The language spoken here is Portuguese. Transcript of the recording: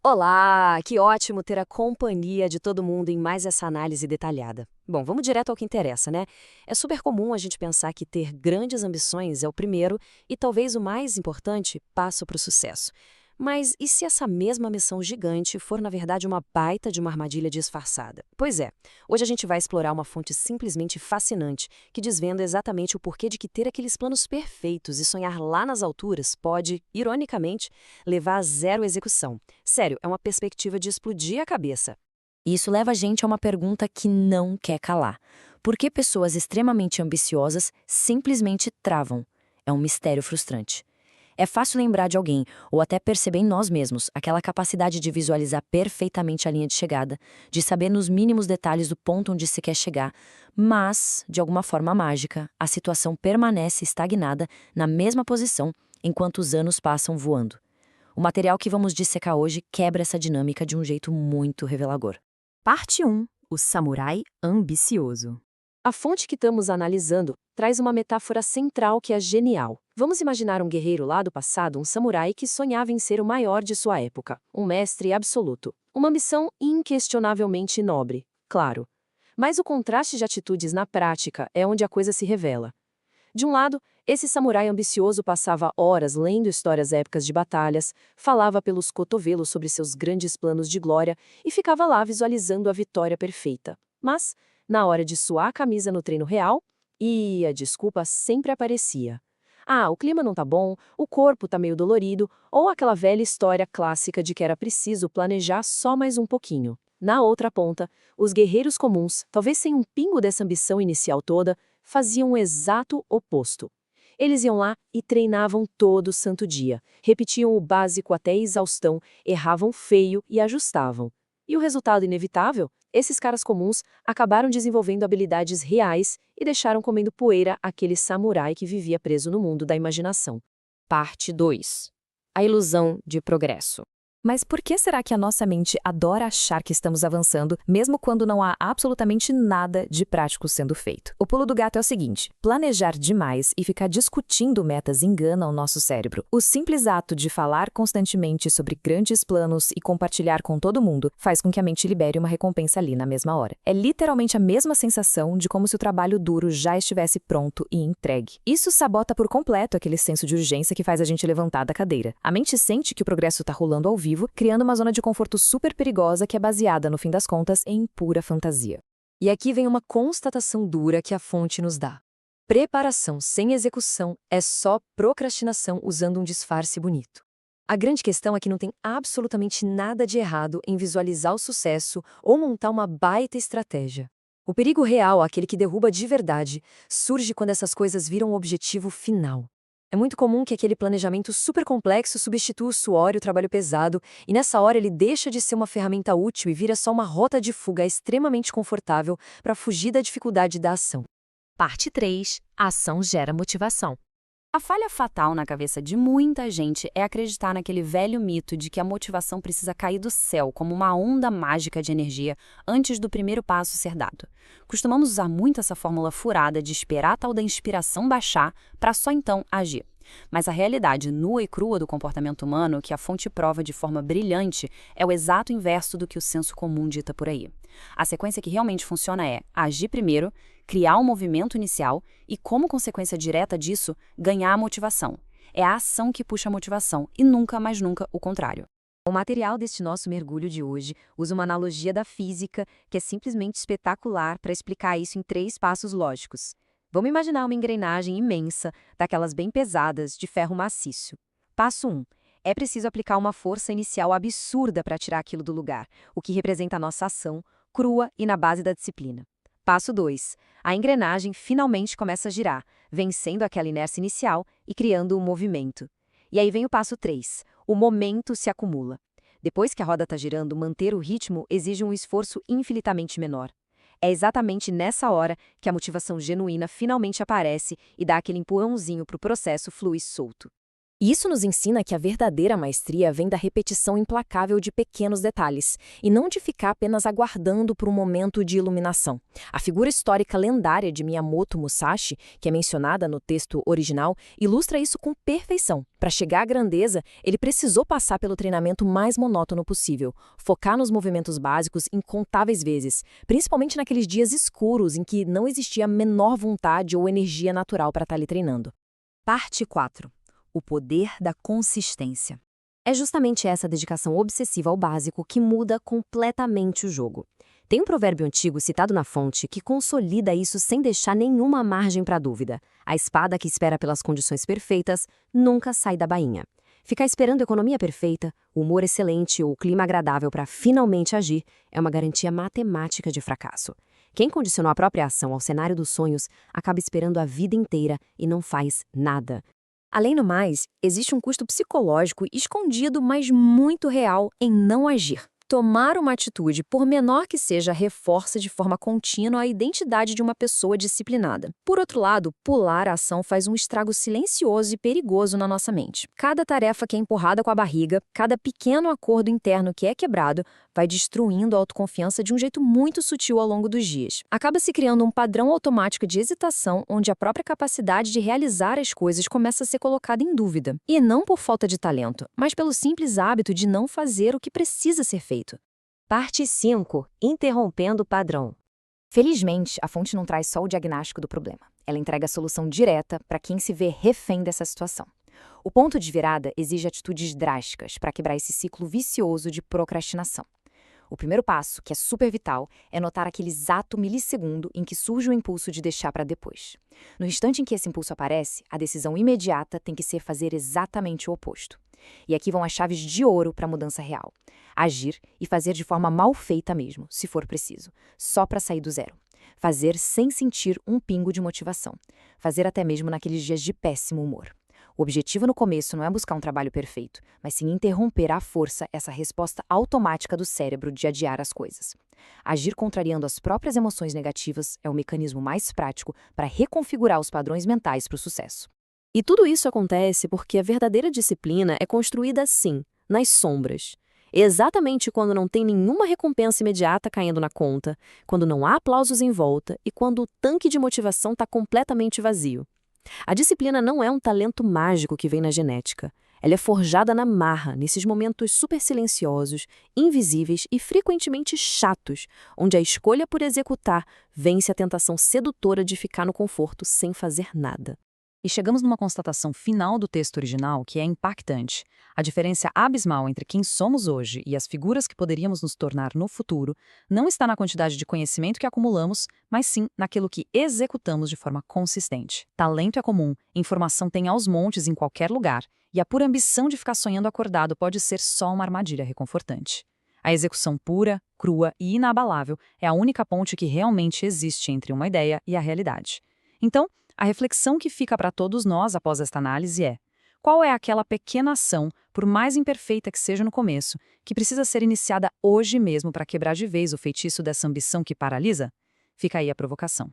Olá, que ótimo ter a companhia de todo mundo em mais essa análise detalhada. Bom, vamos direto ao que interessa, né? É super comum a gente pensar que ter grandes ambições é o primeiro e talvez o mais importante passo para o sucesso. Mas e se essa mesma missão gigante for, na verdade, uma baita de uma armadilha disfarçada? Pois é, hoje a gente vai explorar uma fonte simplesmente fascinante que desvenda exatamente o porquê de que ter aqueles planos perfeitos e sonhar lá nas alturas pode, ironicamente, levar a zero execução. Sério, é uma perspectiva de explodir a cabeça. E isso leva a gente a uma pergunta que não quer calar. Por que pessoas extremamente ambiciosas simplesmente travam? É um mistério frustrante. É fácil lembrar de alguém, ou até perceber em nós mesmos, aquela capacidade de visualizar perfeitamente a linha de chegada, de saber nos mínimos detalhes do ponto onde se quer chegar, mas, de alguma forma mágica, a situação permanece estagnada na mesma posição enquanto os anos passam voando. O material que vamos dissecar hoje quebra essa dinâmica de um jeito muito revelador. Parte 1. O samurai ambicioso. A fonte que estamos analisando traz uma metáfora central que é genial. Vamos imaginar um guerreiro lá do passado, um samurai que sonhava em ser o maior de sua época, um mestre absoluto. Uma missão inquestionavelmente nobre, claro. Mas o contraste de atitudes na prática é onde a coisa se revela. De um lado, esse samurai ambicioso passava horas lendo histórias épicas de batalhas, falava pelos cotovelos sobre seus grandes planos de glória e ficava lá visualizando a vitória perfeita. Mas, na hora de suar a camisa no treino real, a desculpa sempre aparecia. Ah, o clima não tá bom, o corpo tá meio dolorido, ou aquela velha história clássica de que era preciso planejar só mais um pouquinho. Na outra ponta, os guerreiros comuns, talvez sem um pingo dessa ambição inicial toda, faziam o exato oposto. Eles iam lá e treinavam todo santo dia, repetiam o básico até a exaustão, erravam feio e ajustavam. E o resultado inevitável? Esses caras comuns acabaram desenvolvendo habilidades reais e deixaram comendo poeira aquele samurai que vivia preso no mundo da imaginação. Parte 2. A ilusão de progresso. Mas por que será que a nossa mente adora achar que estamos avançando, mesmo quando não há absolutamente nada de prático sendo feito? O pulo do gato é o seguinte: planejar demais e ficar discutindo metas engana o nosso cérebro. O simples ato de falar constantemente sobre grandes planos e compartilhar com todo mundo faz com que a mente libere uma recompensa ali na mesma hora. É literalmente a mesma sensação de como se o trabalho duro já estivesse pronto e entregue. Isso sabota por completo aquele senso de urgência que faz a gente levantar da cadeira. A mente sente que o progresso está rolando ao vivo, criando uma zona de conforto super perigosa que é baseada, no fim das contas, em pura fantasia. E aqui vem uma constatação dura que a fonte nos dá. Preparação sem execução é só procrastinação usando um disfarce bonito. A grande questão é que não tem absolutamente nada de errado em visualizar o sucesso ou montar uma baita estratégia. O perigo real, aquele que derruba de verdade, surge quando essas coisas viram o objetivo final. É muito comum que aquele planejamento super complexo substitua o suor e o trabalho pesado, e nessa hora ele deixa de ser uma ferramenta útil e vira só uma rota de fuga extremamente confortável para fugir da dificuldade da ação. Parte 3. A ação gera motivação. A falha fatal na cabeça de muita gente é acreditar naquele velho mito de que a motivação precisa cair do céu como uma onda mágica de energia antes do primeiro passo ser dado. Costumamos usar muito essa fórmula furada de esperar a tal da inspiração baixar para só então agir. Mas a realidade nua e crua do comportamento humano, que a fonte prova de forma brilhante, é o exato inverso do que o senso comum dita por aí. A sequência que realmente funciona é agir primeiro, criar um movimento inicial e, como consequência direta disso, ganhar a motivação. É a ação que puxa a motivação e nunca, mais nunca, o contrário. O material deste nosso mergulho de hoje usa uma analogia da física que é simplesmente espetacular para explicar isso em 3 passos lógicos. Vamos imaginar uma engrenagem imensa, daquelas bem pesadas, de ferro maciço. Passo 1. É preciso aplicar uma força inicial absurda para tirar aquilo do lugar, o que representa a nossa ação, crua e na base da disciplina. Passo 2. A engrenagem finalmente começa a girar, vencendo aquela inércia inicial e criando um movimento. E aí vem o passo 3. O momento se acumula. Depois que a roda está girando, manter o ritmo exige um esforço infinitamente menor. É exatamente nessa hora que a motivação genuína finalmente aparece e dá aquele empurrãozinho para o processo fluir solto. E isso nos ensina que a verdadeira maestria vem da repetição implacável de pequenos detalhes, e não de ficar apenas aguardando por um momento de iluminação. A figura histórica lendária de Miyamoto Musashi, que é mencionada no texto original, ilustra isso com perfeição. Para chegar à grandeza, ele precisou passar pelo treinamento mais monótono possível, focar nos movimentos básicos incontáveis vezes, principalmente naqueles dias escuros em que não existia a menor vontade ou energia natural para estar ali treinando. Parte 4. O poder da consistência. É justamente essa dedicação obsessiva ao básico que muda completamente o jogo. Tem um provérbio antigo citado na fonte que consolida isso sem deixar nenhuma margem para dúvida. A espada que espera pelas condições perfeitas nunca sai da bainha. Ficar esperando a economia perfeita, o humor excelente ou o clima agradável para finalmente agir é uma garantia matemática de fracasso. Quem condicionou a própria ação ao cenário dos sonhos acaba esperando a vida inteira e não faz nada. Além do mais, existe um custo psicológico escondido, mas muito real, em não agir. Tomar uma atitude, por menor que seja, reforça de forma contínua a identidade de uma pessoa disciplinada. Por outro lado, pular a ação faz um estrago silencioso e perigoso na nossa mente. Cada tarefa que é empurrada com a barriga, cada pequeno acordo interno que é quebrado, vai destruindo a autoconfiança de um jeito muito sutil ao longo dos dias. Acaba se criando um padrão automático de hesitação, onde a própria capacidade de realizar as coisas começa a ser colocada em dúvida. E não por falta de talento, mas pelo simples hábito de não fazer o que precisa ser feito. Parte 5. Interrompendo o padrão. Felizmente, a fonte não traz só o diagnóstico do problema. Ela entrega a solução direta para quem se vê refém dessa situação. O ponto de virada exige atitudes drásticas para quebrar esse ciclo vicioso de procrastinação. O primeiro passo, que é super vital, é notar aquele exato milissegundo em que surge o impulso de deixar para depois. No instante em que esse impulso aparece, a decisão imediata tem que ser fazer exatamente o oposto. E aqui vão as chaves de ouro para a mudança real. Agir e fazer de forma mal feita mesmo, se for preciso, só para sair do zero. Fazer sem sentir um pingo de motivação. Fazer até mesmo naqueles dias de péssimo humor. O objetivo no começo não é buscar um trabalho perfeito, mas sim interromper à força essa resposta automática do cérebro de adiar as coisas. Agir contrariando as próprias emoções negativas é o mecanismo mais prático para reconfigurar os padrões mentais para o sucesso. E tudo isso acontece porque a verdadeira disciplina é construída assim, nas sombras. Exatamente quando não tem nenhuma recompensa imediata caindo na conta, quando não há aplausos em volta e quando o tanque de motivação está completamente vazio. A disciplina não é um talento mágico que vem na genética. Ela é forjada na marra, nesses momentos super silenciosos, invisíveis e frequentemente chatos, onde a escolha por executar vence a tentação sedutora de ficar no conforto sem fazer nada. E chegamos numa constatação final do texto original que é impactante. A diferença abismal entre quem somos hoje e as figuras que poderíamos nos tornar no futuro não está na quantidade de conhecimento que acumulamos, mas sim naquilo que executamos de forma consistente. Talento é comum, informação tem aos montes em qualquer lugar, e a pura ambição de ficar sonhando acordado pode ser só uma armadilha reconfortante. A execução pura, crua e inabalável é a única ponte que realmente existe entre uma ideia e a realidade. Então, a reflexão que fica para todos nós após esta análise é: qual é aquela pequena ação, por mais imperfeita que seja no começo, que precisa ser iniciada hoje mesmo para quebrar de vez o feitiço dessa ambição que paralisa? Fica aí a provocação.